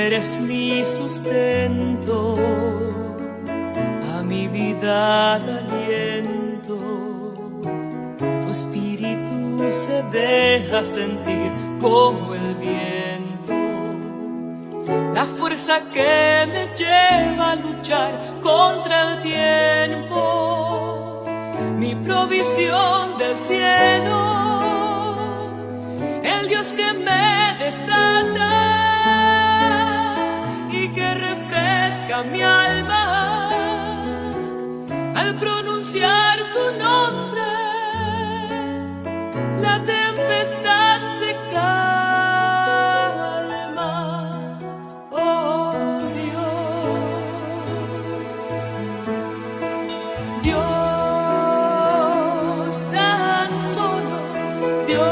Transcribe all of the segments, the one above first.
Eres mi sustento, a mi vida da aliento. Tu espíritu se deja sentir como el viento, la fuerza que me lleva a luchar contra el tiempo, mi provisión del cielo, el Dios que me desata y que refresca mi alma al pronunciar tu nombre. La tempestad se calma, oh Dios, Dios tan solo, Dios.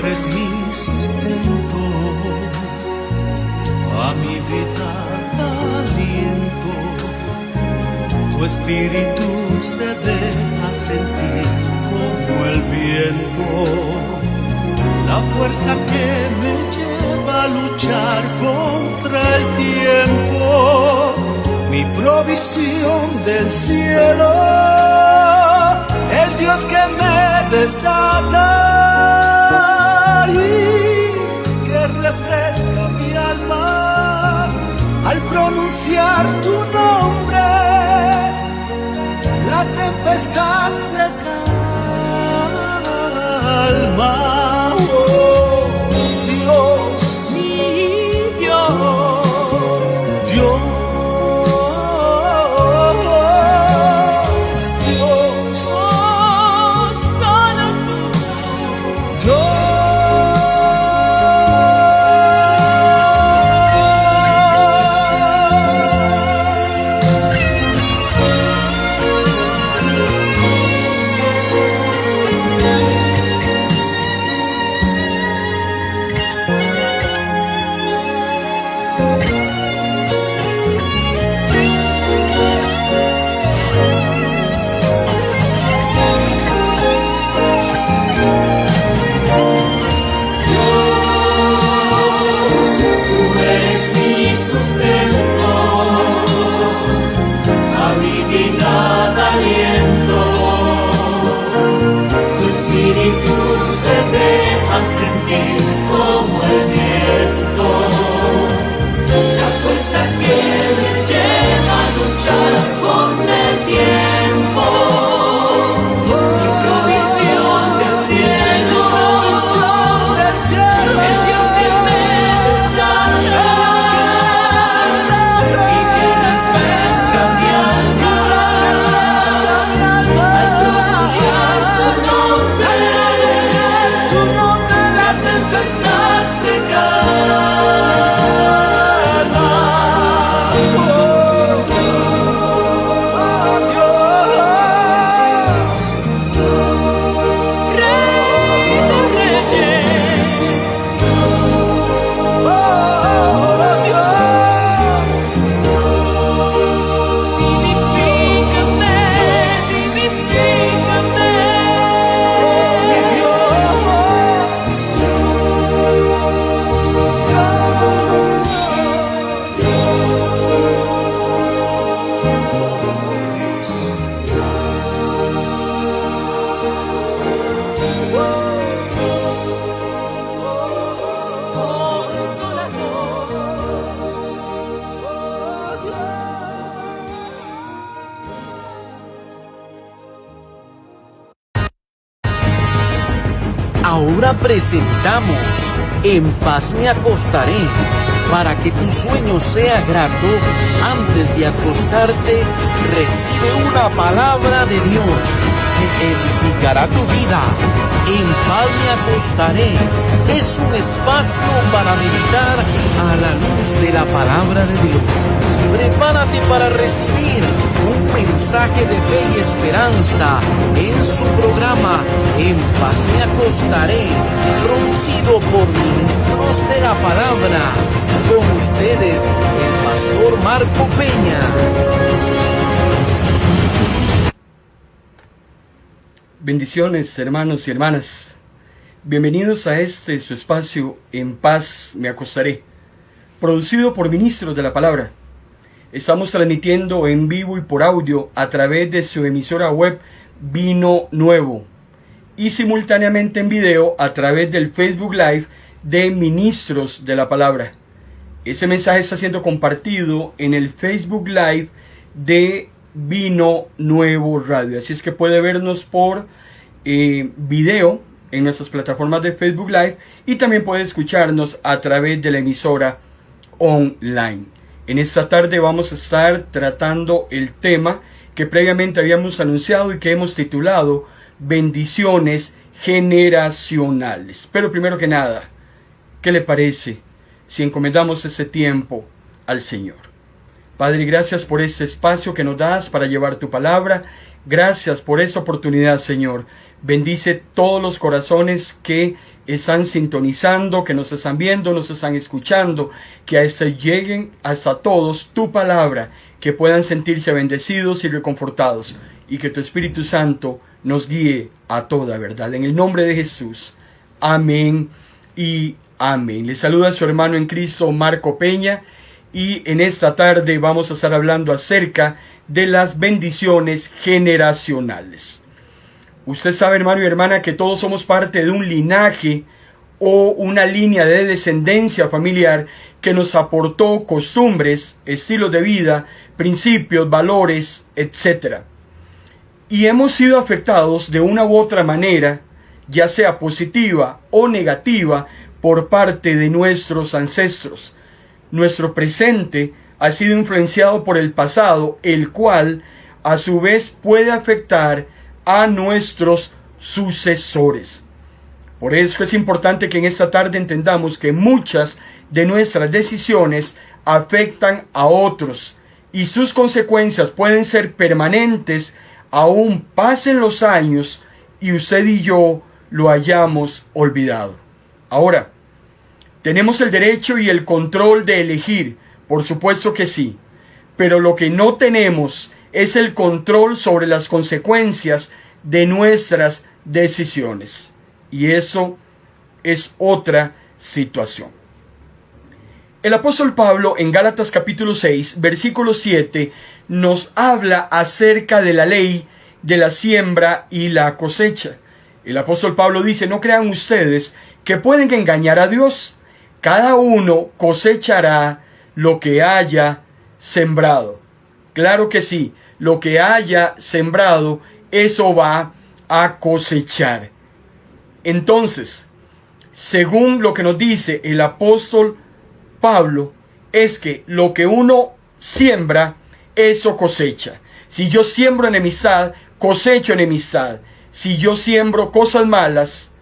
Eres mi sustento, a mi vida da aliento. Tu espíritu se deja sentir como el viento, la fuerza que me lleva a luchar contra el tiempo, mi provisión del cielo, el Dios que me desata y que refresca mi alma al pronunciar tu nombre. La tempestad se calma, oh Dios, Mi Dios, Dios, Dios, oh, solo tú, Dios. sentir como el viento, la fuerza que me lleva a luchar contra el tiempo, mi provisión del cielo, el Dios que me desata y que refresca mi alma al pronunciar tu nombre. Tempestad se calma, Dios, Rey de Reyes, Dios, vivifícame, vivifícame, mi Dios. Ahora presentamos En Paz Me Acostaré. Para que tu sueño sea grato, antes de acostarte, recibe una palabra de Dios que edificará tu vida. En paz me acostaré. Es un espacio para meditar a la luz de la palabra de Dios. Prepárate para recibir un mensaje de fe y esperanza en su programa En Paz Me Acostaré, producido por Ministros de la Palabra. Con ustedes, el pastor Marco Peña. Bendiciones, hermanos y hermanas. Bienvenidos a su espacio En Paz Me Acostaré, producido por Ministros de la Palabra. Estamos transmitiendo en vivo y por audio a través de su emisora web Vino Nuevo y simultáneamente en video a través del Facebook Live de Ministros de la Palabra. Ese mensaje está siendo compartido en el Facebook Live de Vino Nuevo Radio. Así es que puede vernos por video en nuestras plataformas de Facebook Live y también puede escucharnos a través de la emisora online. En esta tarde vamos a estar tratando el tema que previamente habíamos anunciado y que hemos titulado Bendiciones generacionales. Pero primero que nada, ¿qué le parece si encomendamos este tiempo al Señor? Padre, gracias por este espacio que nos das para llevar tu palabra. Gracias por esta oportunidad, Señor. Bendice todos los corazones que están sintonizando, que nos están viendo, nos están escuchando, que hasta lleguen hasta todos tu palabra, que puedan sentirse bendecidos y reconfortados, y que tu Espíritu Santo nos guíe a toda verdad. En el nombre de Jesús. Amén y amén. Le saluda su hermano en Cristo, Marco Peña, y en esta tarde vamos a estar hablando acerca de las bendiciones generacionales. Usted sabe, hermano y hermana, que todos somos parte de un linaje o una línea de descendencia familiar que nos aportó costumbres, estilos de vida, principios, valores, etc. Y hemos sido afectados de una u otra manera, ya sea positiva o negativa, por parte de nuestros ancestros. Nuestro presente ha sido influenciado por el pasado, el cual a su vez puede afectar a nuestros sucesores. Por eso es importante que en esta tarde entendamos que muchas de nuestras decisiones afectan a otros y sus consecuencias pueden ser permanentes aún pasen los años y usted y yo lo hayamos olvidado. Ahora, ¿tenemos el derecho y el control de elegir? Por supuesto que sí, pero lo que no tenemos es el control sobre las consecuencias de nuestras decisiones. Y eso es otra situación. El apóstol Pablo en Gálatas capítulo 6, versículo 7, nos habla acerca de la ley de la siembra y la cosecha. El apóstol Pablo dice: no crean ustedes que pueden engañar a Dios. Cada uno cosechará lo que haya sembrado. Claro que sí, lo que haya sembrado, eso va a cosechar. Entonces, según lo que nos dice el apóstol Pablo, es que lo que uno siembra, eso cosecha. Si yo siembro enemistad, cosecho enemistad. Si yo siembro cosas malas,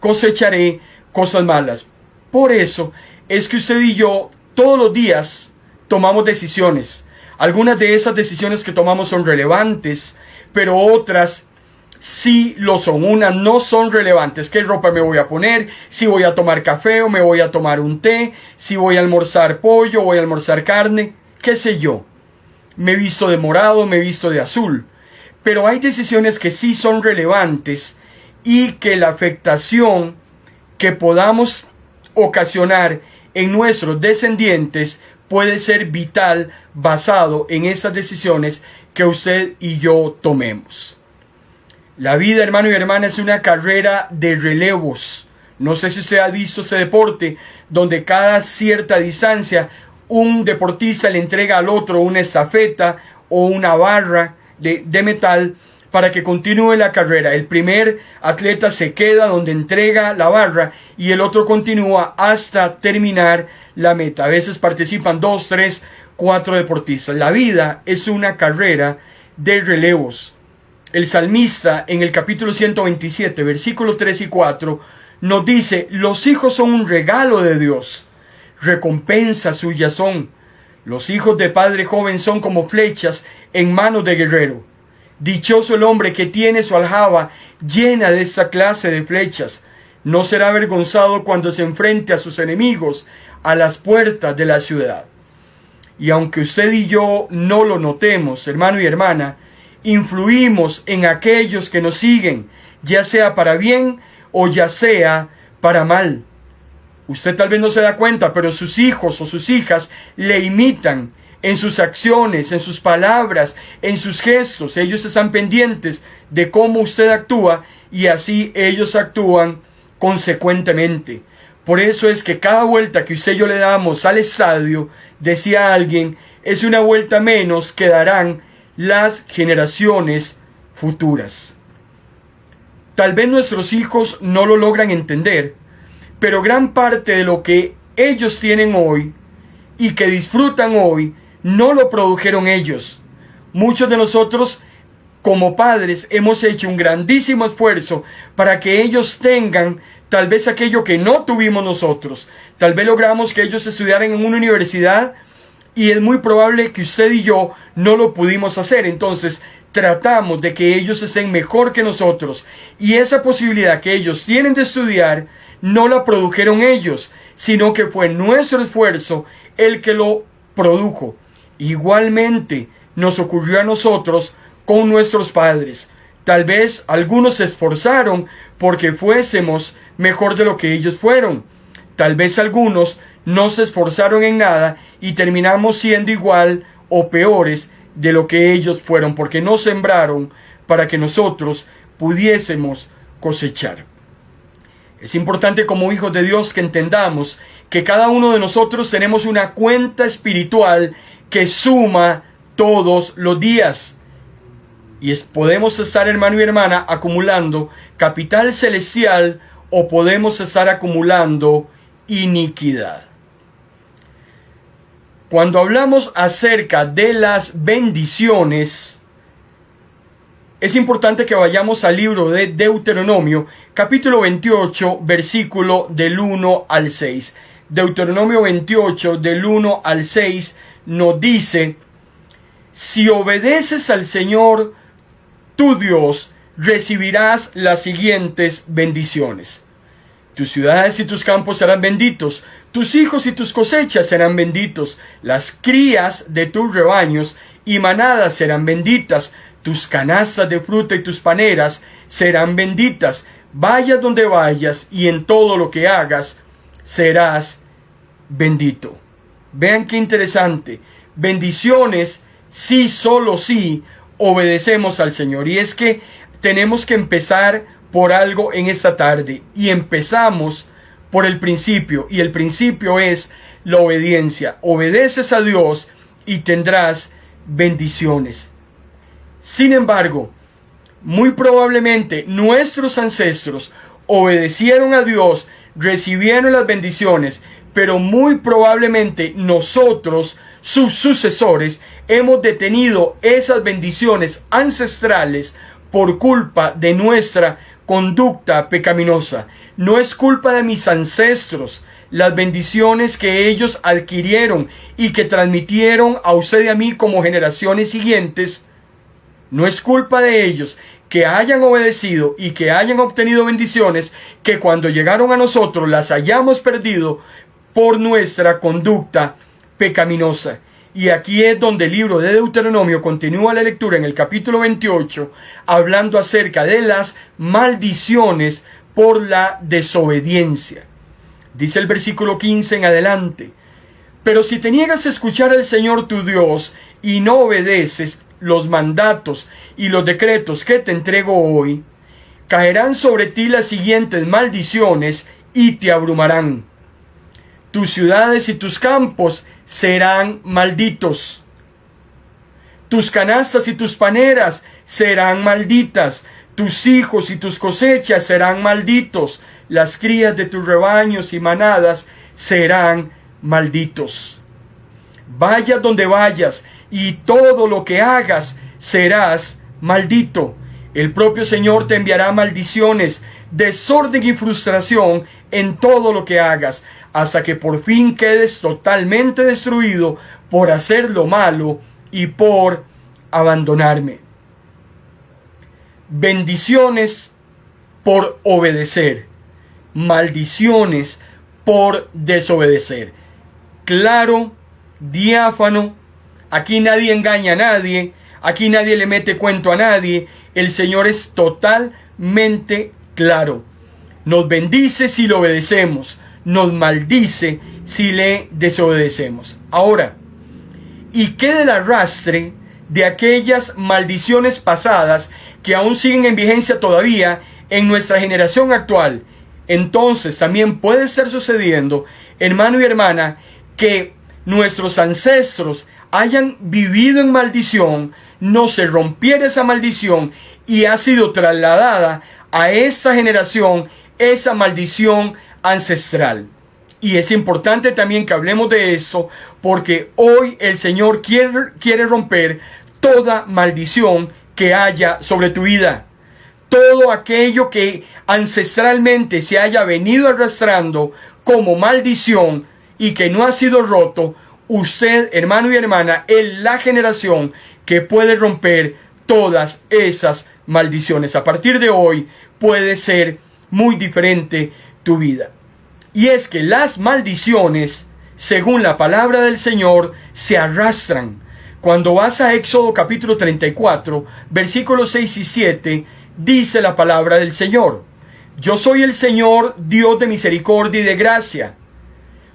cosecharé cosas malas. Por eso es que usted y yo todos los días tomamos decisiones. Algunas de esas decisiones que tomamos son relevantes, pero otras sí lo son. Unas no son relevantes. ¿Qué ropa me voy a poner? Si voy a tomar café o me voy a tomar un té. Si voy a almorzar pollo o voy a almorzar carne. ¿Qué sé yo? Me he visto de morado, me he visto de azul. Pero hay decisiones que sí son relevantes y que la afectación que podamos ocasionar en nuestros descendientes puede ser vital, basado en esas decisiones que usted y yo tomemos. La vida, hermano y hermana, es una carrera de relevos. No sé si usted ha visto este deporte, donde cada cierta distancia un deportista le entrega al otro una estafeta o una barra de metal para que continúe la carrera. El primer atleta se queda donde entrega la barra y el otro continúa hasta terminar la meta. A veces participan 2, 3, 4 deportistas. La vida es una carrera de relevos. El salmista en el capítulo 127, versículos 3 y 4, nos dice: los hijos son un regalo de Dios, recompensa suya son. Los hijos de padre joven son como flechas en manos de guerrero. Dichoso el hombre que tiene su aljaba llena de esta clase de flechas. No será avergonzado cuando se enfrente a sus enemigos a las puertas de la ciudad. Y aunque usted y yo no lo notemos, hermano y hermana, influimos en aquellos que nos siguen, ya sea para bien o ya sea para mal. Usted tal vez no se da cuenta, pero sus hijos o sus hijas le imitan en sus acciones, en sus palabras, en sus gestos. Ellos están pendientes de cómo usted actúa y así ellos actúan consecuentemente. Por eso es que cada vuelta que usted y yo le damos al estadio, decía alguien, es una vuelta menos que darán las generaciones futuras. Tal vez nuestros hijos no lo logran entender, pero gran parte de lo que ellos tienen hoy y que disfrutan hoy, no lo produjeron ellos. Muchos de nosotros, como padres, hemos hecho un grandísimo esfuerzo para que ellos tengan tal vez aquello que no tuvimos nosotros. Tal vez logramos que ellos estudiaran en una universidad y es muy probable que usted y yo no lo pudimos hacer. Entonces, tratamos de que ellos estén mejor que nosotros. Y esa posibilidad que ellos tienen de estudiar, no la produjeron ellos, sino que fue nuestro esfuerzo el que lo produjo. Igualmente nos ocurrió a nosotros con nuestros padres. Tal vez algunos se esforzaron porque fuésemos mejor de lo que ellos fueron. Tal vez algunos no se esforzaron en nada y terminamos siendo igual o peores de lo que ellos fueron, porque no sembraron para que nosotros pudiésemos cosechar. Es importante como hijos de Dios que entendamos que cada uno de nosotros tenemos una cuenta espiritual que suma todos los días. Y podemos estar, hermano y hermana, acumulando capital celestial o podemos estar acumulando iniquidad. Cuando hablamos acerca de las bendiciones, es importante que vayamos al libro de Deuteronomio, capítulo 28, versículo del 1 al 6. Deuteronomio 28, del 1 al 6, nos dice: si obedeces al Señor tu Dios, recibirás las siguientes bendiciones. Tus ciudades y tus campos serán benditos, tus hijos y tus cosechas serán benditos, las crías de tus rebaños y manadas serán benditas, tus canastas de fruta y tus paneras serán benditas. Vayas donde vayas y en todo lo que hagas serás bendito. Vean qué interesante. Bendiciones si solo si obedecemos al Señor. Y es que tenemos que empezar por algo en esta tarde. Y empezamos por el principio. Y el principio es la obediencia. Obedeces a Dios y tendrás bendiciones. Sin embargo, muy probablemente nuestros ancestros obedecieron a Dios, recibieron las bendiciones, pero muy probablemente nosotros, sus sucesores, hemos detenido esas bendiciones ancestrales por culpa de nuestra conducta pecaminosa. No es culpa de mis ancestros las bendiciones que ellos adquirieron y que transmitieron a usted y a mí como generaciones siguientes. No es culpa de ellos que hayan obedecido y que hayan obtenido bendiciones que cuando llegaron a nosotros las hayamos perdido por nuestra conducta pecaminosa. Y aquí es donde el libro de Deuteronomio continúa la lectura en el capítulo 28, hablando acerca de las maldiciones por la desobediencia. Dice el versículo 15 en adelante: pero si te niegas a escuchar al Señor tu Dios y no obedeces los mandatos y los decretos que te entrego hoy, caerán sobre ti las siguientes maldiciones y te abrumarán. Tus ciudades y tus campos serán malditos. Tus canastas y tus paneras serán malditas. Tus hijos y tus cosechas serán malditos. Las crías de tus rebaños y manadas serán malditos. Vayas donde vayas y todo lo que hagas serás maldito. El propio Señor te enviará maldiciones, desorden y frustración en todo lo que hagas, hasta que por fin quedes totalmente destruido por hacer lo malo y por abandonarme. Bendiciones por obedecer, maldiciones por desobedecer. Claro, diáfano, aquí nadie engaña a nadie, aquí nadie le mete cuento a nadie. El Señor es totalmente claro. Nos bendice si lo obedecemos, nos maldice si le desobedecemos. Ahora, y quede el arrastre de aquellas maldiciones pasadas que aún siguen en vigencia todavía en nuestra generación actual. Entonces también puede estar sucediendo, hermano y hermana, que nuestros ancestros hayan vivido en maldición, no se rompiera esa maldición y ha sido trasladada a esta generación esa maldición ancestral. Y es importante también que hablemos de esto, porque hoy el Señor quiere romper toda maldición que haya sobre tu vida. Todo aquello que ancestralmente se haya venido arrastrando como maldición y que no ha sido roto, usted, hermano y hermana, es la generación que puede romper todas esas maldiciones. A partir de hoy puede ser muy diferente tu vida. Y es que las maldiciones, según la palabra del Señor, se arrastran. Cuando vas a Éxodo capítulo 34, versículos 6 y 7, dice la palabra del Señor: Yo soy el Señor, Dios de misericordia y de gracia.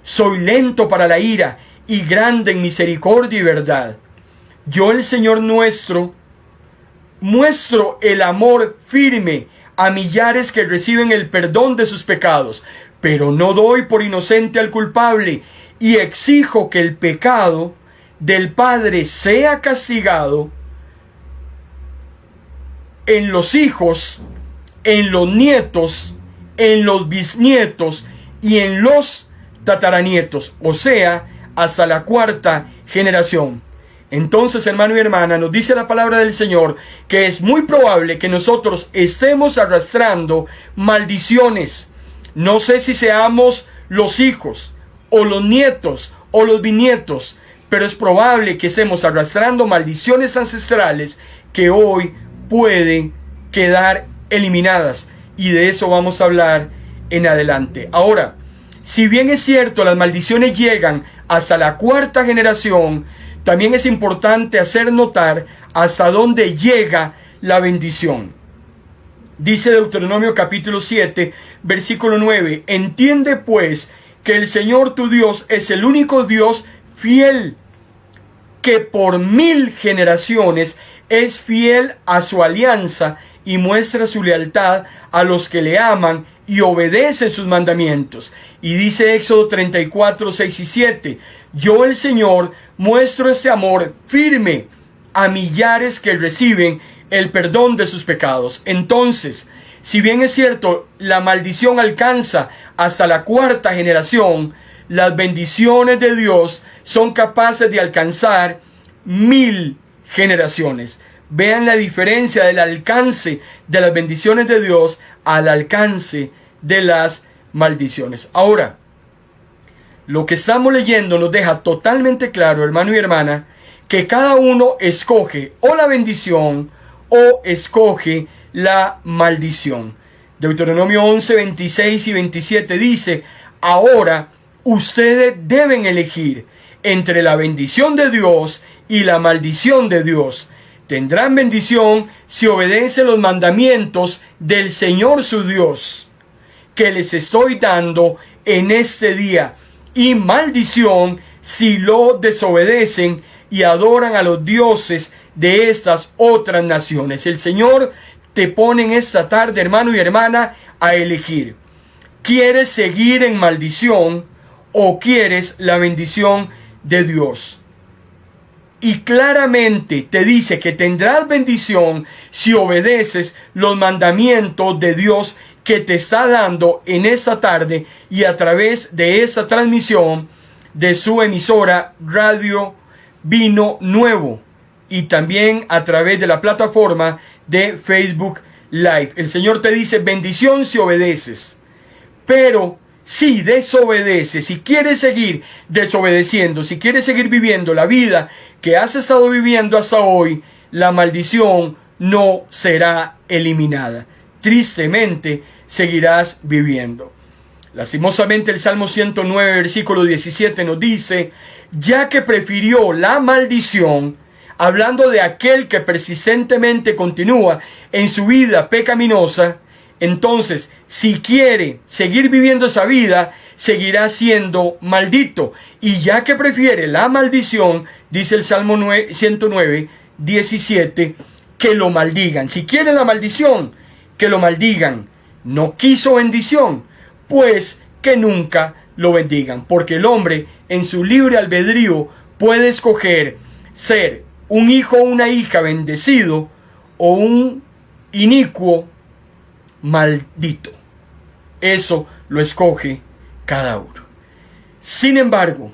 Soy lento para la ira y grande en misericordia y verdad. Yo, el Señor nuestro, muestro el amor firme a millares que reciben el perdón de sus pecados, pero no doy por inocente al culpable, y exijo que el pecado del Padre sea castigado en los hijos, en los nietos, en los bisnietos y en los tataranietos, o sea, hasta la cuarta generación. Entonces, hermano y hermana, nos dice la palabra del Señor que es muy probable que nosotros estemos arrastrando maldiciones. No sé si seamos los hijos, o los nietos, o los bisnietos, pero es probable que estemos arrastrando maldiciones ancestrales que hoy pueden quedar eliminadas. Y de eso vamos a hablar en adelante. Ahora, si bien es cierto, las maldiciones llegan hasta la cuarta generación, también es importante hacer notar hasta dónde llega la bendición. Dice Deuteronomio capítulo 7, versículo 9: Entiende pues que el Señor tu Dios es el único Dios fiel, que por 1000 generaciones es fiel a su alianza y muestra su lealtad a los que le aman y obedecen sus mandamientos. Y dice Éxodo 34, 6 y 7: Yo, el Señor, muestro este amor firme a millares que reciben el perdón de sus pecados. Entonces, si bien es cierto, la maldición alcanza hasta la cuarta generación, las bendiciones de Dios son capaces de alcanzar 1000 generaciones. Vean la diferencia del alcance de las bendiciones de Dios al alcance de las maldiciones. Ahora, lo que estamos leyendo nos deja totalmente claro, hermano y hermana, que cada uno escoge o la bendición o escoge la maldición. Deuteronomio 11, 26 y 27 dice: Ahora ustedes deben elegir entre la bendición de Dios y la maldición de Dios. Tendrán bendición si obedecen los mandamientos del Señor su Dios, que les estoy dando en este día, y maldición si lo desobedecen y adoran a los dioses de estas otras naciones. El Señor te pone en esta tarde, hermano y hermana, a elegir. ¿Quieres seguir en maldición o quieres la bendición de Dios? y claramente te dice que tendrás bendición si obedeces los mandamientos de Dios que te está dando en esta tarde y a través de esta transmisión de su emisora Radio Vino Nuevo y también a través de la plataforma de Facebook Live. El Señor te dice bendición si obedeces, pero si desobedeces, si quieres seguir desobedeciendo, si quieres seguir viviendo la vida que has estado viviendo hasta hoy, la maldición no será eliminada. Tristemente seguirás viviendo. Lastimosamente el Salmo 109 versículo 17 nos dice: ya que prefirió la maldición, hablando de aquel que persistentemente continúa en su vida pecaminosa, entonces si quiere seguir viviendo esa vida, seguirá siendo maldito. Y ya que prefiere la maldición, dice el Salmo 109, 17, que lo maldigan. Si quiere la maldición, que lo maldigan. No quiso bendición, pues que nunca lo bendigan. Porque el hombre en su libre albedrío puede escoger ser un hijo o una hija bendecido o un inicuo maldito. Eso lo escoge cada uno. Sin embargo,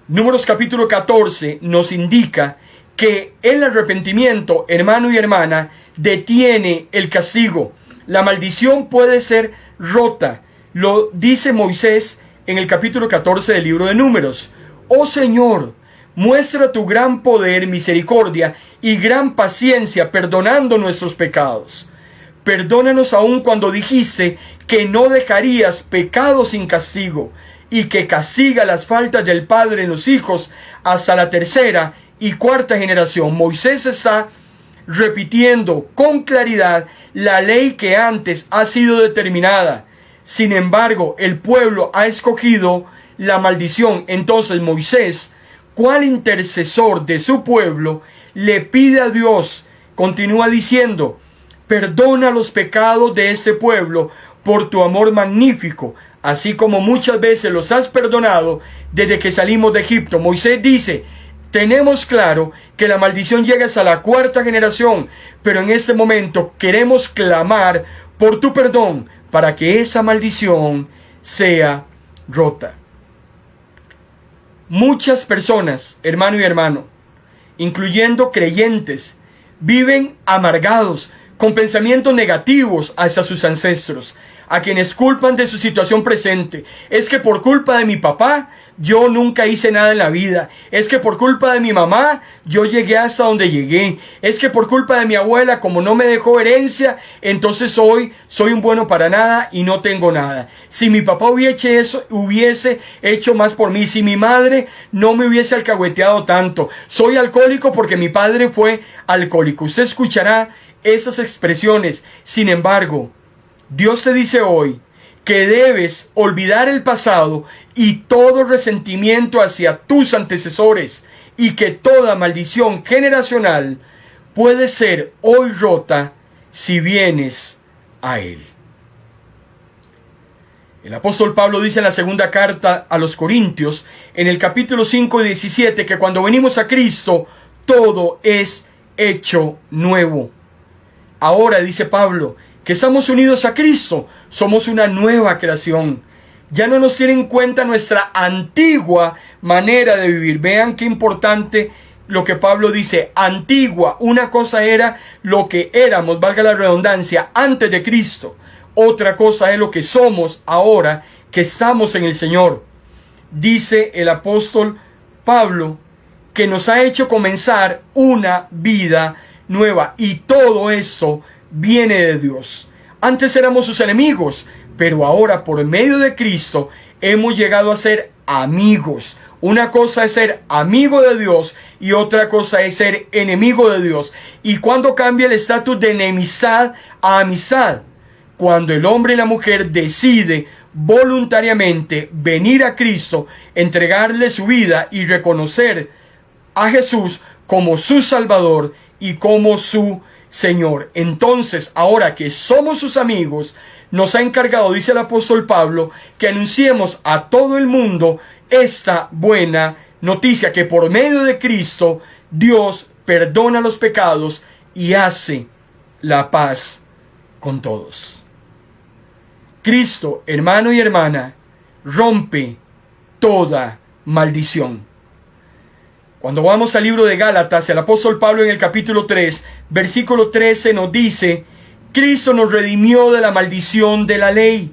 Números capítulo 14 nos indica que el arrepentimiento, hermano y hermana, detiene el castigo. La maldición puede ser rota. Lo dice Moisés en el capítulo 14 del libro de Números. Oh Señor, muestra tu gran poder, misericordia y gran paciencia, perdonando nuestros pecados. Perdónanos aún cuando dijiste que no dejarías pecado sin castigo y que castiga las faltas del padre en los hijos hasta la tercera y cuarta generación. Moisés está repitiendo con claridad la ley que antes ha sido determinada. Sin embargo, el pueblo ha escogido la maldición. Entonces Moisés, cual intercesor de su pueblo, le pide a Dios, continúa diciendo: perdona los pecados de este pueblo por tu amor magnífico, así como muchas veces los has perdonado desde que salimos de Egipto. Moisés dice: tenemos claro que la maldición llega hasta la cuarta generación, pero en este momento queremos clamar por tu perdón para que esa maldición sea rota. Muchas personas, hermano y hermano, incluyendo creyentes, viven amargados, con pensamientos negativos hacia sus ancestros, a quienes culpan de su situación presente. Es que por culpa de mi papá, yo nunca hice nada en la vida. Es que por culpa de mi mamá, yo llegué hasta donde llegué. Es que por culpa de mi abuela, como no me dejó herencia, entonces hoy soy un bueno para nada y no tengo nada. Si mi papá hubiese hecho más por mí, si mi madre no me hubiese alcahueteado tanto. Soy alcohólico porque mi padre fue alcohólico. Usted escuchará esas expresiones. Sin embargo, Dios te dice hoy que debes olvidar el pasado y todo resentimiento hacia tus antecesores, y que toda maldición generacional puede ser hoy rota si vienes a Él. El apóstol Pablo dice en la segunda carta a los Corintios, en el capítulo 5 y 17, que cuando venimos a Cristo, todo es hecho nuevo. Ahora, dice Pablo, que estamos unidos a Cristo, somos una nueva creación. Ya no nos tiene en cuenta nuestra antigua manera de vivir. Vean qué importante lo que Pablo dice: antigua. Una cosa era lo que éramos, valga la redundancia, antes de Cristo. Otra cosa es lo que somos ahora que estamos en el Señor. Dice el apóstol Pablo que nos ha hecho comenzar una vida nueva, y todo eso viene de Dios. Antes éramos sus enemigos, pero ahora por medio de Cristo hemos llegado a ser amigos. Una cosa es ser amigo de Dios y otra cosa es ser enemigo de Dios. ¿Y cuándo cambia el estatus de enemistad a amistad? Cuando el hombre y la mujer decide voluntariamente venir a Cristo, entregarle su vida y reconocer a Jesús como su Salvador y como su Señor. Entonces, ahora que somos sus amigos, nos ha encargado, dice el apóstol Pablo, que anunciemos a todo el mundo esta buena noticia que por medio de Cristo Dios perdona los pecados y hace la paz con todos. Cristo, hermano y hermana, rompe toda maldición. Cuando vamos al libro de Gálatas, el apóstol Pablo en el capítulo 3, versículo 13 nos dice: Cristo nos redimió de la maldición de la ley,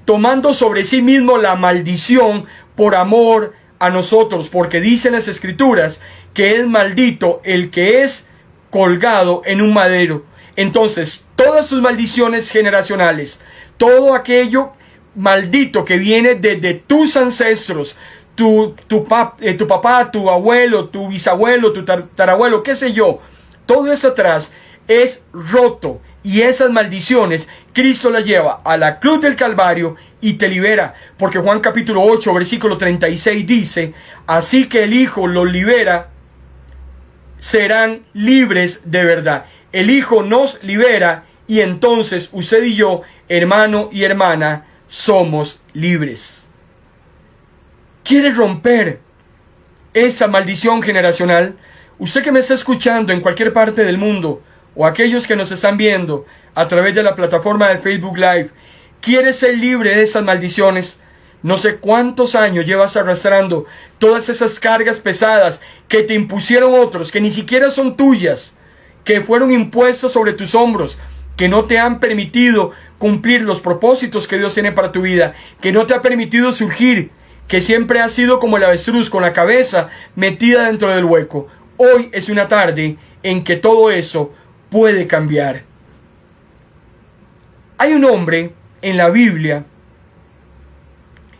tomando sobre sí mismo la maldición por amor a nosotros, porque dicen las Escrituras que es maldito el que es colgado en un madero. Entonces, todas sus maldiciones generacionales, todo aquello maldito que viene desde tus ancestros, tu papá, tu abuelo, tu bisabuelo, tu tatarabuelo, qué sé yo, todo eso atrás es roto, y esas maldiciones Cristo las lleva a la cruz del Calvario y te libera, porque Juan capítulo 8 versículo 36 dice: así que el Hijo los libera, serán libres de verdad. El Hijo nos libera y entonces usted y yo, hermano y hermana, somos libres. ¿Quiere romper esa maldición generacional? Usted que me está escuchando en cualquier parte del mundo, o aquellos que nos están viendo a través de la plataforma de Facebook Live, ¿quiere ser libre de esas maldiciones? No sé cuántos años llevas arrastrando todas esas cargas pesadas que te impusieron otros, que ni siquiera son tuyas, que fueron impuestas sobre tus hombros, que no te han permitido cumplir los propósitos que Dios tiene para tu vida, que no te ha permitido surgir, que siempre has sido como el avestruz con la cabeza metida dentro del hueco. Hoy es una tarde en que todo eso puede cambiar. Hay un hombre en la Biblia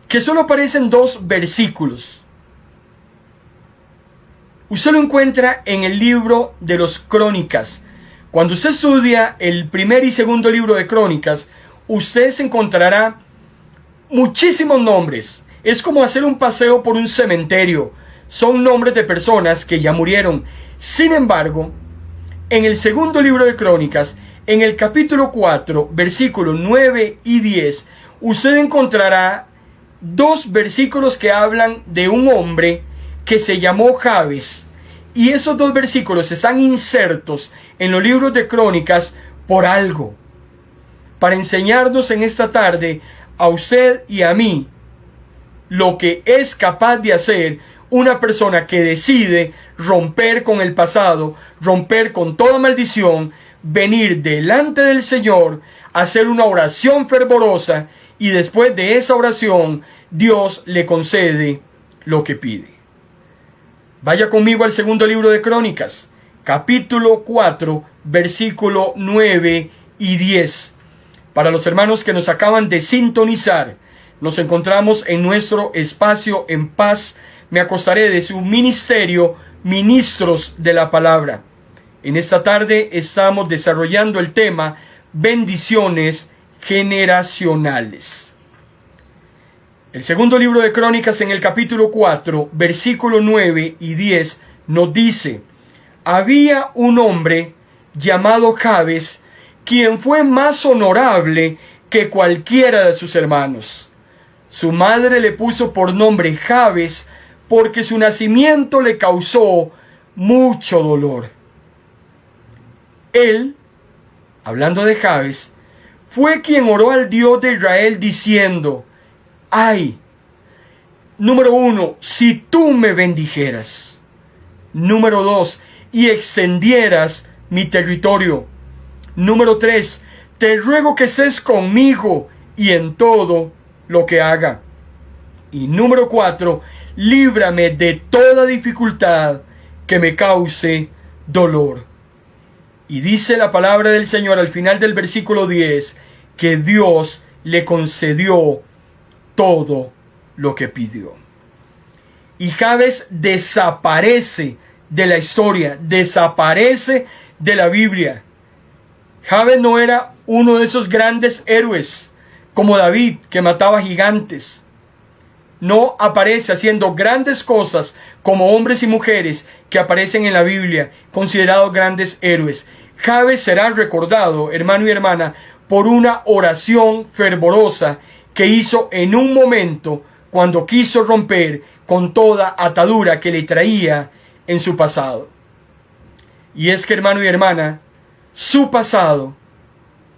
que solo aparecen 2 versículos. Usted lo encuentra en el libro de los Crónicas. Cuando usted estudia el primer y segundo libro de Crónicas, usted se encontrará muchísimos nombres. Es como hacer un paseo por un cementerio. Son nombres de personas que ya murieron. Sin embargo, en el segundo libro de Crónicas, en el capítulo 4, versículos 9 y 10, usted encontrará 2 versículos que hablan de un hombre que se llamó Jabes. Y esos 2 versículos están insertos en los libros de Crónicas por algo, para enseñarnos en esta tarde a usted y a mí lo que es capaz de hacer una persona que decide romper con el pasado, romper con toda maldición, venir delante del Señor, hacer una oración fervorosa, y después de esa oración Dios le concede lo que pide. Vaya conmigo al segundo libro de Crónicas, capítulo 4, versículo 9 y 10. Para los hermanos que nos acaban de sintonizar, nos encontramos en nuestro espacio En Paz Me Acostaré, de su ministerio Ministros de la Palabra. En esta tarde estamos desarrollando el tema bendiciones generacionales. El segundo libro de Crónicas, en el capítulo 4, versículo 9 y 10, nos dice: había un hombre llamado Jabes, quien fue más honorable que cualquiera de sus hermanos. Su madre le puso por nombre Jabes, porque su nacimiento le causó mucho dolor. Él, hablando de Jabes, fue quien oró al Dios de Israel diciendo: ay, número 1, si tú me bendijeras. Número 2, y extendieras mi territorio. Número 3, te ruego que estés conmigo y en todo lo que haga. Y número 4, líbrame de toda dificultad que me cause dolor. Y dice la palabra del Señor al final del versículo 10, que Dios le concedió todo lo que pidió. Y Jabes desaparece de la historia, desaparece de la Biblia. Jabes no era uno de esos grandes héroes como David, que mataba gigantes. No aparece haciendo grandes cosas como hombres y mujeres que aparecen en la Biblia, considerados grandes héroes. Jabes será recordado, hermano y hermana, por una oración fervorosa que hizo en un momento cuando quiso romper con toda atadura que le traía en su pasado. Y es que, hermano y hermana, su pasado,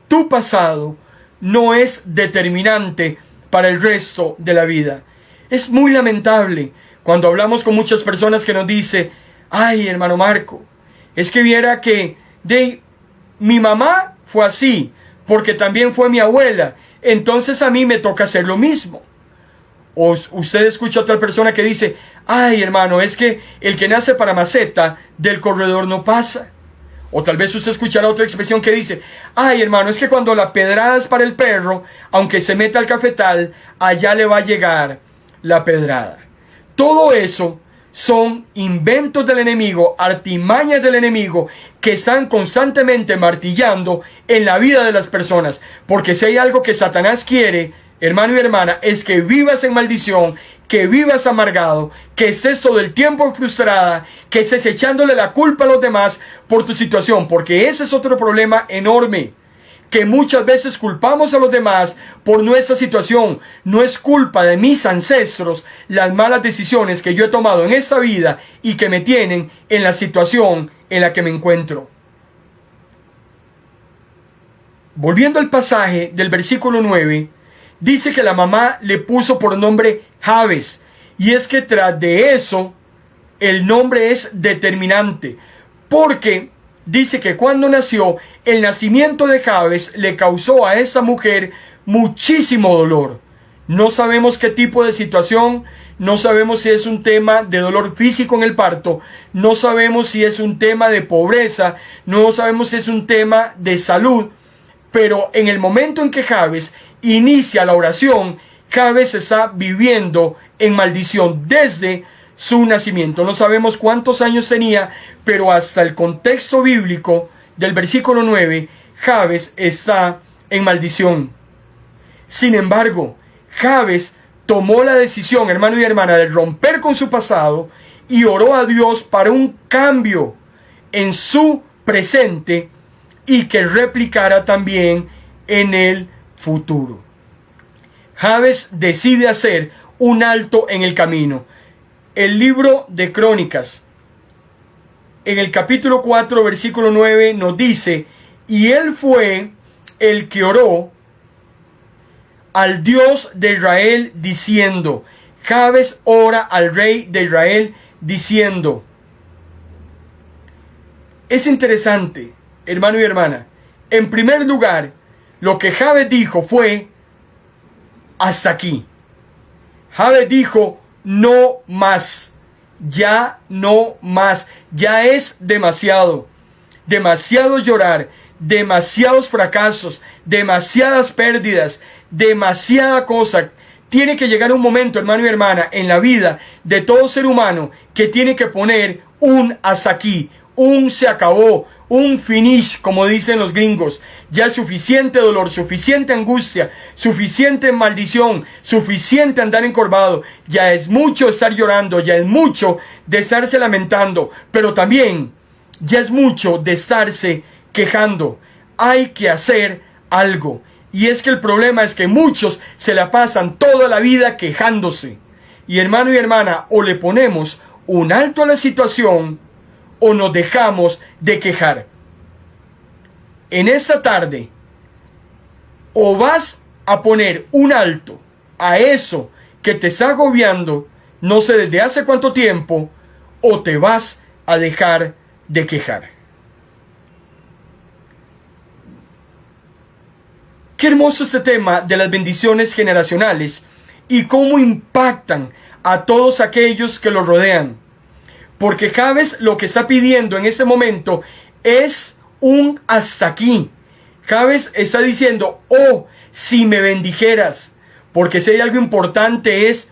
tu pasado, no es determinante para el resto de la vida. Es muy lamentable cuando hablamos con muchas personas que nos dicen: ay, hermano Marco, es que viera que mi mamá fue así, porque también fue mi abuela, entonces a mí me toca hacer lo mismo. O usted escucha a otra persona que dice: ay, hermano, es que el que nace para maceta, del corredor no pasa. O tal vez usted escuchará otra expresión que dice: ay, hermano, es que cuando la pedrada es para el perro, aunque se meta al cafetal, allá le va a llegar la pedrada. Todo eso son inventos del enemigo, artimañas del enemigo, que están constantemente martillando en la vida de las personas. Porque si hay algo que Satanás quiere, hermano y hermana, es que vivas en maldición, que vivas amargado, que estés todo el tiempo frustrada, que estés echándole la culpa a los demás por tu situación. Porque ese es otro problema enorme, que muchas veces culpamos a los demás por nuestra situación. No es culpa de mis ancestros las malas decisiones que yo he tomado en esta vida y que me tienen en la situación en la que me encuentro. Volviendo al pasaje del versículo 9, dice que la mamá le puso por nombre Jabes. Y es que tras de eso, el nombre es determinante, porque dice que cuando nació, el nacimiento de Jabes le causó a esa mujer muchísimo dolor. No sabemos qué tipo de situación, no sabemos si es un tema de dolor físico en el parto, no sabemos si es un tema de pobreza, no sabemos si es un tema de salud, pero en el momento en que Jabes inicia la oración, Jabes está viviendo en maldición desde su nacimiento. No sabemos cuántos años tenía, pero hasta el contexto bíblico del versículo 9, Jabes está en maldición. Sin embargo, Jabes tomó la decisión, hermano y hermana, de romper con su pasado y oró a Dios para un cambio en su presente y que replicara también en el futuro. Jabes decide hacer un alto en el camino. El libro de Crónicas, en el capítulo 4, versículo 9, nos dice: y él fue el que oró al Dios de Israel diciendo. Jabes ora al rey de Israel diciendo. Es interesante, hermano y hermana. En primer lugar, lo que Jabes dijo fue: hasta aquí. Jabes dijo: no más, ya no más, ya es demasiado, demasiado llorar, demasiados fracasos, demasiadas pérdidas, demasiada cosa. Tiene que llegar un momento, hermano y hermana, en la vida de todo ser humano que tiene que poner un hasta aquí, un se acabó, un finish, como dicen los gringos. Ya es suficiente dolor, suficiente angustia, suficiente maldición, suficiente andar encorvado. Ya es mucho estar llorando, ya es mucho de estarse lamentando, pero también ya es mucho de estarse quejando. Hay que hacer algo. Y es que el problema es que muchos se la pasan toda la vida quejándose. Y hermano y hermana, o le ponemos un alto a la situación o nos dejamos de quejar. En esta tarde, o vas a poner un alto a eso que te está agobiando, no sé desde hace cuánto tiempo, o te vas a dejar de quejar. Qué hermoso este tema de las bendiciones generacionales y cómo impactan a todos aquellos que lo rodean. Porque Jabes lo que está pidiendo en ese momento es un hasta aquí. Jabes está diciendo: oh, si me bendijeras. Porque si hay algo importante es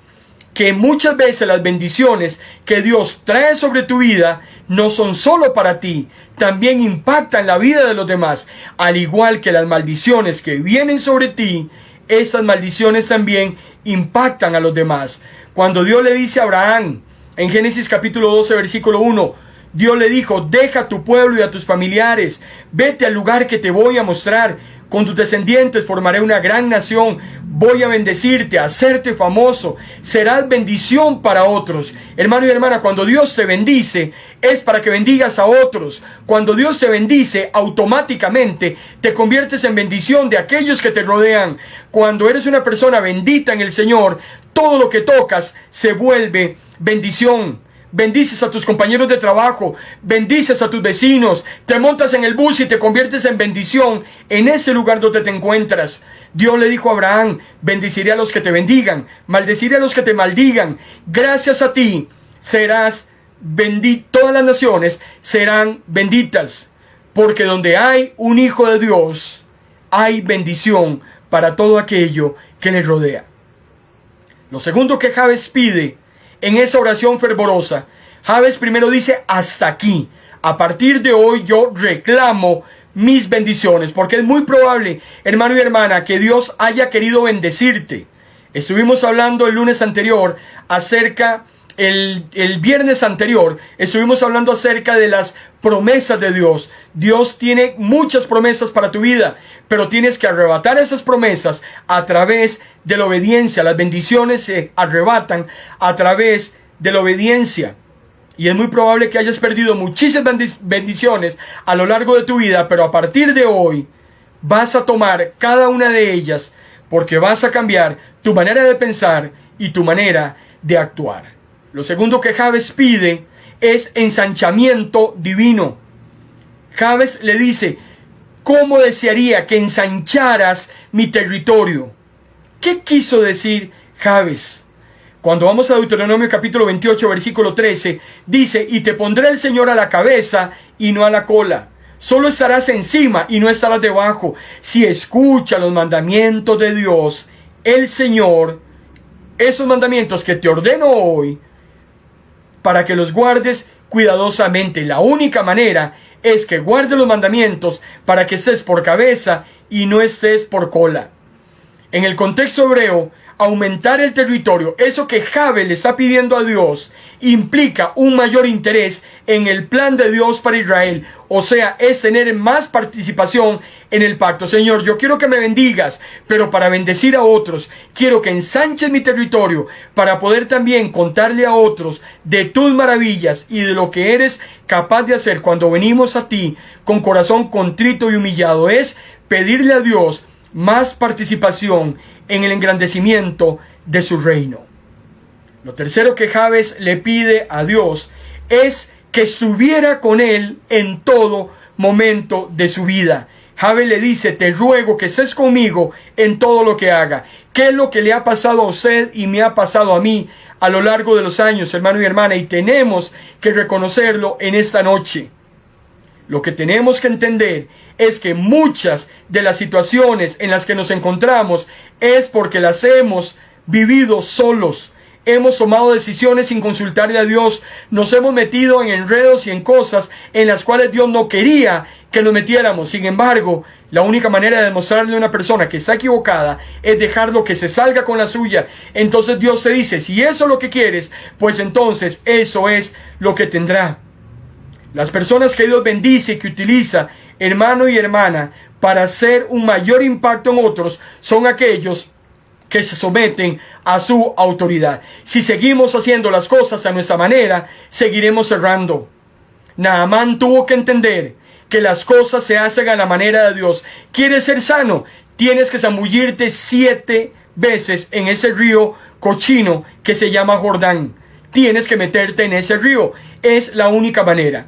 que muchas veces las bendiciones que Dios trae sobre tu vida no son solo para ti, también impactan la vida de los demás. Al igual que las maldiciones que vienen sobre ti, esas maldiciones también impactan a los demás. Cuando Dios le dice a Abraham, en Génesis capítulo 12, versículo 1, Dios le dijo: deja a tu pueblo y a tus familiares, vete al lugar que te voy a mostrar. con tus descendientes formaré una gran nación, voy a bendecirte, a hacerte famoso, serás bendición para otros. Hermano y hermana, cuando Dios te bendice, es para que bendigas a otros. Cuando Dios te bendice, automáticamente te conviertes en bendición de aquellos que te rodean. Cuando eres una persona bendita en el Señor, todo lo que tocas se vuelve bendición. Bendices a tus compañeros de trabajo, bendices a tus vecinos, te montas en el bus y te conviertes en bendición en ese lugar donde te encuentras. Dios le dijo a Abraham: bendeciré a los que te bendigan, maldeciré a los que te maldigan. Gracias a ti serás bendito, todas las naciones serán benditas, porque donde hay un hijo de Dios, hay bendición para todo aquello que le rodea. Lo segundo que Jabes pide en esa oración fervorosa, Jabes primero dice: hasta aquí, a partir de hoy yo reclamo mis bendiciones, porque es muy probable, hermano y hermana, que Dios haya querido bendecirte. Estuvimos hablando el lunes anterior acerca, el viernes anterior, estuvimos hablando acerca de las promesas de Dios. Dios tiene muchas promesas para tu vida, pero tienes que arrebatar esas promesas a través de la obediencia. Las bendiciones se arrebatan a través de la obediencia. Y es muy probable que hayas perdido muchísimas bendiciones a lo largo de tu vida, pero a partir de hoy vas a tomar cada una de ellas, porque vas a cambiar tu manera de pensar y tu manera de actuar. Lo segundo que Jabes pide es ensanchamiento divino. Jabes le dice: ¿cómo desearía que ensancharas mi territorio? ¿Qué quiso decir Jabes? Cuando vamos a Deuteronomio capítulo 28, versículo 13, dice: y te pondré el Señor a la cabeza y no a la cola. Solo estarás encima y no estarás debajo. Si escuchas los mandamientos de Dios, el Señor, esos mandamientos que te ordeno hoy, para que los guardes cuidadosamente. La única manera es que guardes los mandamientos para que estés por cabeza y no estés por cola. En el contexto hebreo, aumentar el territorio, eso que Jabes le está pidiendo a Dios, implica un mayor interés en el plan de Dios para Israel. O sea, es tener más participación en el pacto. Señor, yo quiero que me bendigas, pero para bendecir a otros, quiero que ensanches mi territorio para poder también contarle a otros de tus maravillas y de lo que eres capaz de hacer cuando venimos a ti con corazón contrito y humillado. Es pedirle a Dios más participación en el engrandecimiento de su reino. Lo tercero que Jabes le pide a Dios es que estuviera con él en todo momento de su vida. Jabes le dice: te ruego que estés conmigo en todo lo que haga. ¿Qué es lo que le ha pasado a usted y me ha pasado a mí a lo largo de los años, hermano y hermana? Y tenemos que reconocerlo en esta noche. Lo que tenemos que entender es que muchas de las situaciones en las que nos encontramos es porque las hemos vivido solos. Hemos tomado decisiones sin consultarle a Dios. Nos hemos metido en enredos y en cosas en las cuales Dios no quería que nos metiéramos. Sin embargo, la única manera de demostrarle a una persona que está equivocada es dejarlo que se salga con la suya. Entonces Dios te dice: si eso es lo que quieres, pues entonces eso es lo que tendrá. Las personas que Dios bendice y que utiliza, hermano y hermana, para hacer un mayor impacto en otros, son aquellos que se someten a su autoridad. Si seguimos haciendo las cosas a nuestra manera, seguiremos cerrando. Naamán tuvo que entender que las cosas se hacen a la manera de Dios. ¿Quieres ser sano? Tienes que zambullirte 7 veces en ese río cochino que se llama Jordán. Tienes que meterte en ese río. Es la única manera.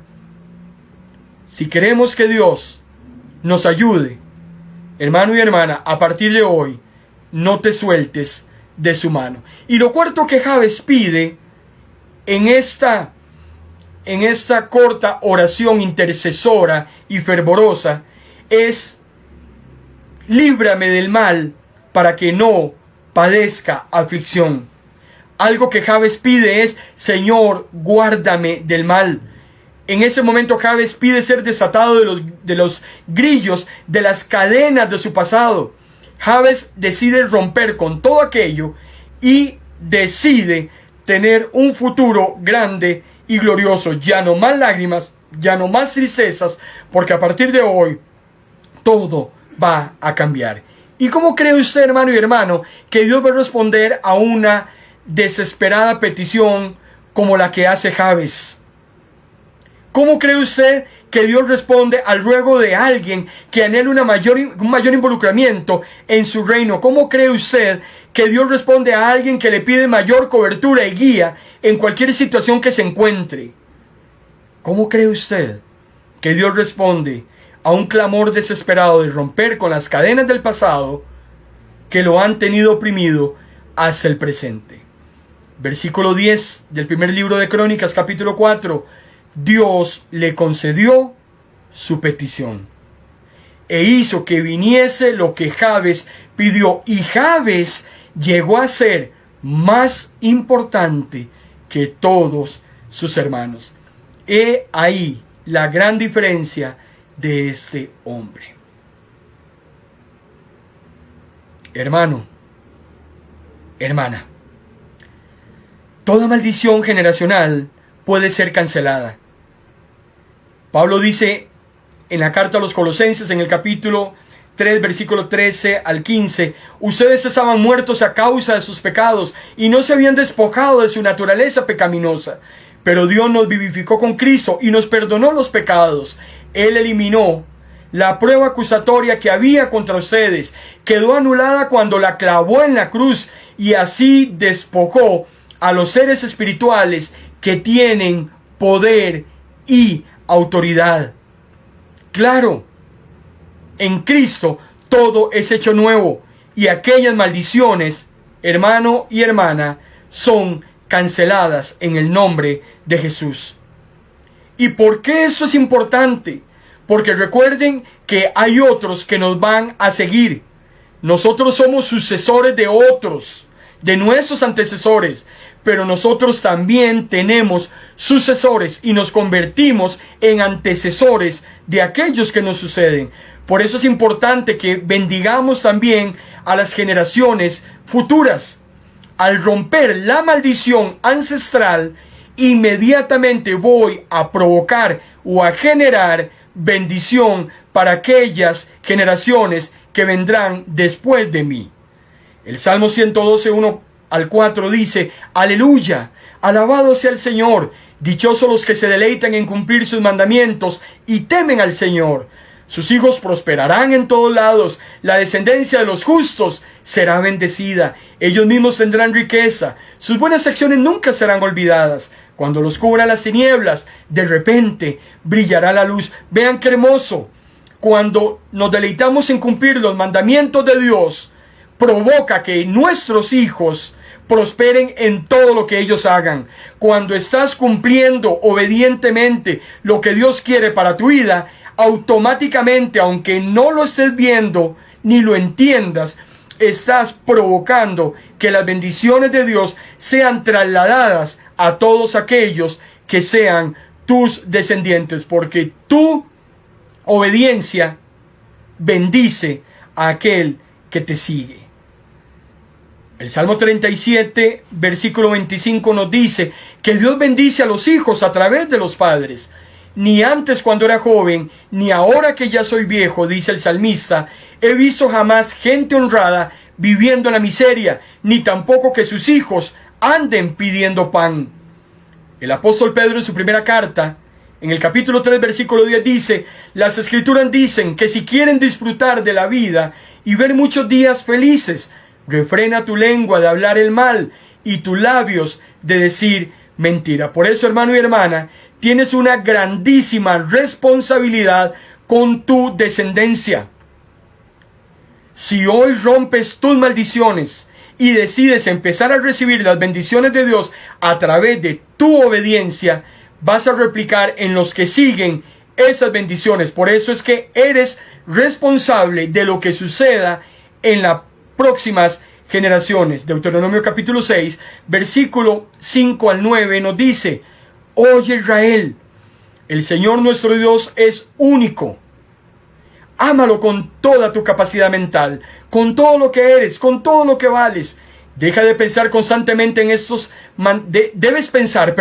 Si queremos que Dios nos ayude, hermano y hermana, a partir de hoy, no te sueltes de su mano. Y lo cuarto que Jabes pide en esta corta oración intercesora y fervorosa es: líbrame del mal para que no padezca aflicción. Algo que Jabes pide es: Señor, guárdame del mal. En ese momento Jabes pide ser desatado de los grillos, de las cadenas de su pasado. Jabes decide romper con todo aquello y decide tener un futuro grande y glorioso. Ya no más lágrimas, ya no más tristezas, porque a partir de hoy todo va a cambiar. ¿Y cómo cree usted, hermano y hermano, que Dios va a responder a una desesperada petición como la que hace Jabes? ¿Cómo cree usted que Dios responde al ruego de alguien que anhela un mayor involucramiento en su reino? ¿Cómo cree usted que Dios responde a alguien que le pide mayor cobertura y guía en cualquier situación que se encuentre? ¿Cómo cree usted que Dios responde a un clamor desesperado de romper con las cadenas del pasado que lo han tenido oprimido hasta el presente? Versículo 10 del primer libro de Crónicas, capítulo 4. Dios le concedió su petición e hizo que viniese lo que Jabes pidió. Y Jabes llegó a ser más importante que todos sus hermanos. He ahí la gran diferencia de este hombre. Hermano, hermana, toda maldición generacional puede ser cancelada. Pablo dice en la carta a los Colosenses, en el capítulo 3, versículo 13 al 15, ustedes estaban muertos a causa de sus pecados y no se habían despojado de su naturaleza pecaminosa. Pero Dios nos vivificó con Cristo y nos perdonó los pecados. Él eliminó la prueba acusatoria que había contra ustedes. Quedó anulada cuando la clavó en la cruz y así despojó a los seres espirituales que tienen poder y autoridad. Claro, en Cristo todo es hecho nuevo y aquellas maldiciones, hermano y hermana, son canceladas en el nombre de Jesús. ¿Y por qué esto es importante? Porque recuerden que hay otros que nos van a seguir. Nosotros somos sucesores de otros, de nuestros antecesores, pero nosotros también tenemos sucesores y nos convertimos en antecesores de aquellos que nos suceden. Por eso es importante que bendigamos también a las generaciones futuras. Al romper la maldición ancestral, inmediatamente voy a provocar o a generar bendición para aquellas generaciones que vendrán después de mí. El Salmo 112, 1 al 4 dice: aleluya, alabado sea el Señor, dichosos los que se deleitan en cumplir sus mandamientos y temen al Señor. Sus hijos prosperarán en todos lados, la descendencia de los justos será bendecida, ellos mismos tendrán riqueza, sus buenas acciones nunca serán olvidadas. Cuando los cubran las tinieblas, de repente brillará la luz. Vean qué hermoso. Cuando nos deleitamos en cumplir los mandamientos de Dios, provoca que nuestros hijos prosperen en todo lo que ellos hagan. Cuando estás cumpliendo obedientemente lo que Dios quiere para tu vida, automáticamente, aunque no lo estés viendo ni lo entiendas, estás provocando que las bendiciones de Dios sean trasladadas a todos aquellos que sean tus descendientes, porque tu obediencia bendice a aquel que te sigue. El Salmo 37, versículo 25 nos dice que Dios bendice a los hijos a través de los padres. Ni antes cuando era joven, ni ahora que ya soy viejo, dice el salmista, he visto jamás gente honrada viviendo en la miseria, ni tampoco que sus hijos anden pidiendo pan. El apóstol Pedro en su primera carta, en el capítulo 3, versículo 10 dice: las escrituras dicen que si quieren disfrutar de la vida y ver muchos días felices, refrena tu lengua de hablar el mal y tus labios de decir mentira. Por eso, hermano y hermana, tienes una grandísima responsabilidad con tu descendencia. Si hoy rompes tus maldiciones y decides empezar a recibir las bendiciones de Dios a través de tu obediencia, vas a replicar en los que siguen esas bendiciones. Por eso es que eres responsable de lo que suceda en las próximas generaciones. Deuteronomio capítulo 6, versículo 5 al 9 nos dice: oye Israel, el Señor nuestro Dios es único. Ámalo con toda tu capacidad mental, con todo lo que eres, con todo lo que vales. Deja de pensar constantemente en esos, debes pensar,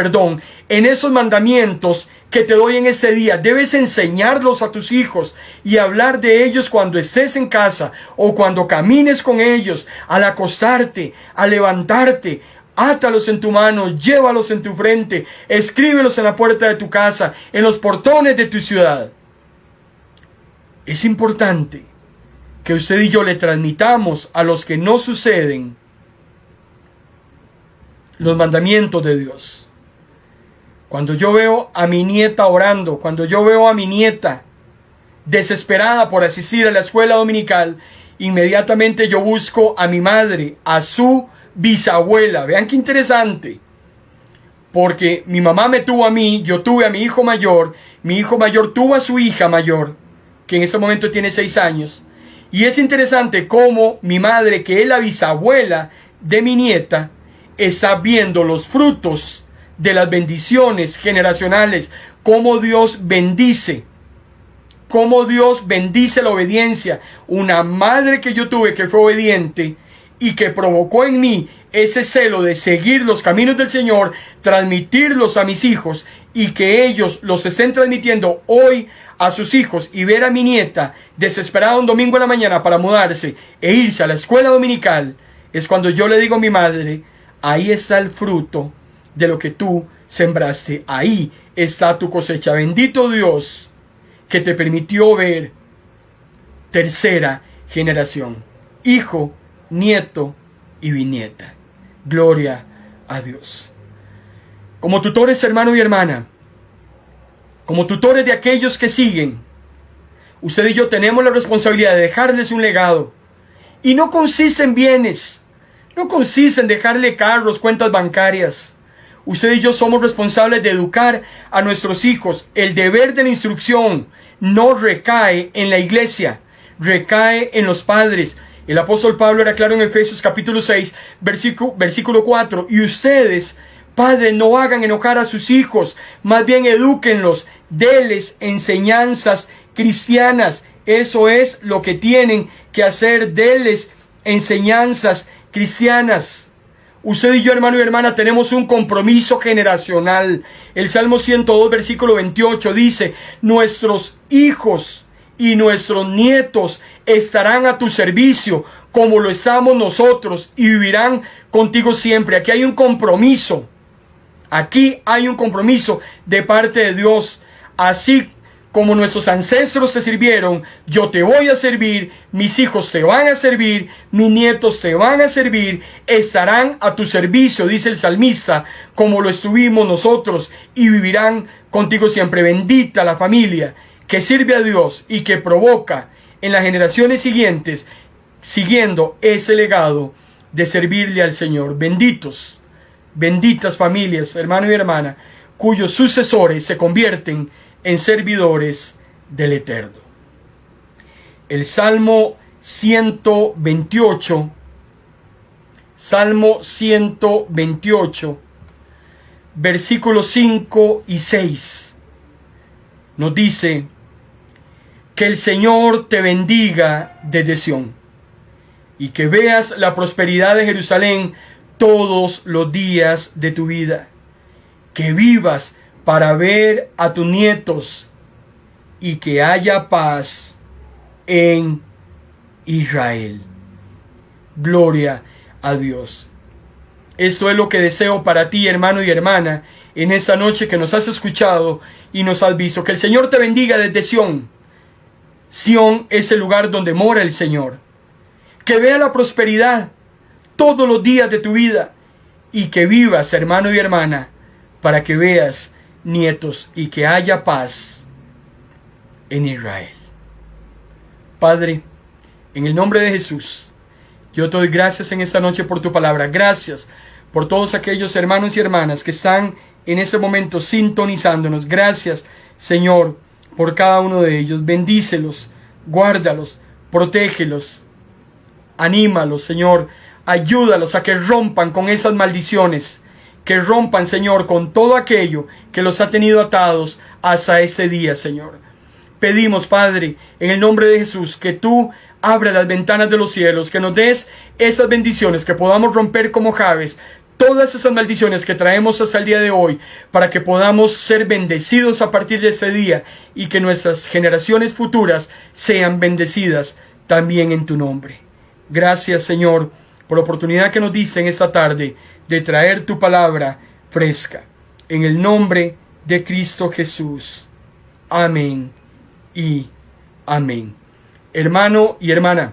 en esos mandamientos que te doy en ese día. Debes enseñarlos a tus hijos y hablar de ellos cuando estés en casa o cuando camines con ellos, al acostarte, al levantarte. Átalos en tu mano, llévalos en tu frente, escríbelos en la puerta de tu casa, en los portones de tu ciudad. Es importante que usted y yo le transmitamos a los que no suceden los mandamientos de Dios. Cuando yo veo a mi nieta orando, cuando yo veo a mi nieta desesperada por asistir a la escuela dominical, inmediatamente yo busco a mi madre, a su bisabuela. Vean qué interesante, porque mi mamá me tuvo a mí, yo tuve a mi hijo mayor tuvo a su hija mayor, que en ese momento tiene 6 años, y es interesante cómo mi madre, que es la bisabuela de mi nieta, está viendo los frutos de las bendiciones generacionales, cómo Dios bendice la obediencia. Una madre que yo tuve que fue obediente y que provocó en mí ese celo de seguir los caminos del Señor, transmitirlos a mis hijos y que ellos los estén transmitiendo hoy a sus hijos, y ver a mi nieta desesperada un domingo en la mañana para mudarse e irse a la escuela dominical, es cuando yo le digo a mi madre: ahí está el fruto de lo que tú sembraste, ahí está tu cosecha. Bendito Dios que te permitió ver tercera generación, hijo, nieto y bisnieta. Gloria a Dios. Como tutores, hermano y hermana, como tutores de aquellos que siguen, usted y yo tenemos la responsabilidad de dejarles un legado. Y no consiste en bienes, no consiste en dejarle carros, cuentas bancarias. Usted y yo somos responsables de educar a nuestros hijos. El deber de la instrucción no recae en la iglesia, recae en los padres. El apóstol Pablo era claro en Efesios capítulo 6, versículo 4. Y ustedes, padres, no hagan enojar a sus hijos, más bien edúquenlos, denles enseñanzas cristianas. Eso es lo que tienen que hacer, denles enseñanzas cristianas. Usted y yo, hermano y hermana, tenemos un compromiso generacional. El Salmo 102, versículo 28 dice: nuestros hijos y nuestros nietos estarán a tu servicio como lo estamos nosotros, y vivirán contigo siempre. Aquí hay un compromiso. Aquí hay un compromiso de parte de Dios. Así como nuestros ancestros te sirvieron, yo te voy a servir, mis hijos te van a servir, mis nietos te van a servir, estarán a tu servicio, dice el salmista, como lo estuvimos nosotros, y vivirán contigo siempre. Bendita la familia que sirve a Dios y que provoca en las generaciones siguientes, siguiendo ese legado de servirle al Señor. Benditas familias, hermano y hermana, cuyos sucesores se convierten en servidores del Eterno. El Salmo 128, versículos 5 y 6, nos dice: que el Señor te bendiga desde Sión, y que veas la prosperidad de Jerusalén todos los días de tu vida, que vivas para ver a tus nietos, y que haya paz en Israel. Gloria a Dios. Esto es lo que deseo para ti, hermano y hermana, en esta noche que nos has escuchado y nos has visto. Que el Señor te bendiga desde Sión. Sión es el lugar donde mora el Señor. Que vea la prosperidad todos los días de tu vida, y que vivas, hermano y hermana, para que veas nietos y que haya paz en Israel. Padre, en el nombre de Jesús, yo te doy gracias en esta noche por tu palabra. Gracias por todos aquellos hermanos y hermanas que están en este momento sintonizándonos. Gracias, Señor, por cada uno de ellos. Bendícelos, guárdalos, protégelos, anímalos, Señor. Ayúdalos a que rompan con esas maldiciones, que rompan, Señor, con todo aquello que los ha tenido atados hasta ese día, Señor. pedimos, Padre, en el nombre de Jesús, que tú abras las ventanas de los cielos, que nos des esas bendiciones, que podamos romper como Jabes todas esas maldiciones que traemos hasta el día de hoy, para que podamos ser bendecidos a partir de ese día y que nuestras generaciones futuras sean bendecidas también en tu nombre. Gracias, Señor, por la oportunidad que nos diste en esta tarde de traer tu palabra fresca. En el nombre de Cristo Jesús. Amén y amén. Hermano y hermana,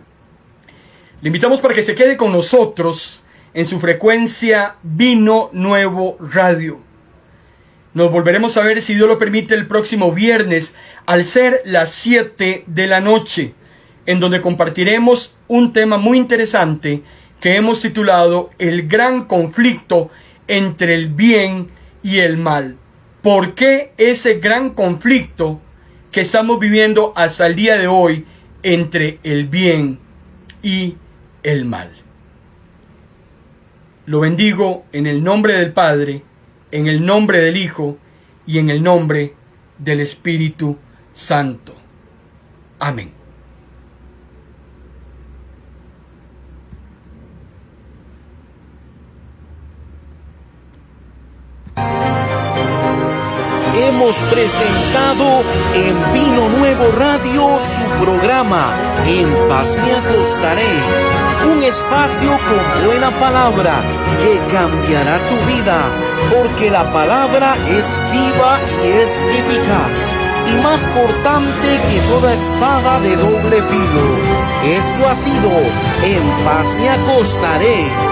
le invitamos para que se quede con nosotros en su frecuencia Vino Nuevo Radio. Nos volveremos a ver, si Dios lo permite, el próximo viernes al ser las 7 de la noche, en donde compartiremos un tema muy interesante que hemos titulado El gran conflicto entre el bien y el mal. ¿Por qué ese gran conflicto que estamos viviendo hasta el día de hoy entre el bien y el mal? Lo bendigo en el nombre del Padre, en el nombre del Hijo y en el nombre del Espíritu Santo. Amén. Hemos presentado en Vino Nuevo Radio su programa En Paz Me Acostaré. Un espacio con buena palabra que cambiará tu vida, porque la palabra es viva y es eficaz, y más cortante que toda espada de doble filo. Esto ha sido En Paz Me Acostaré.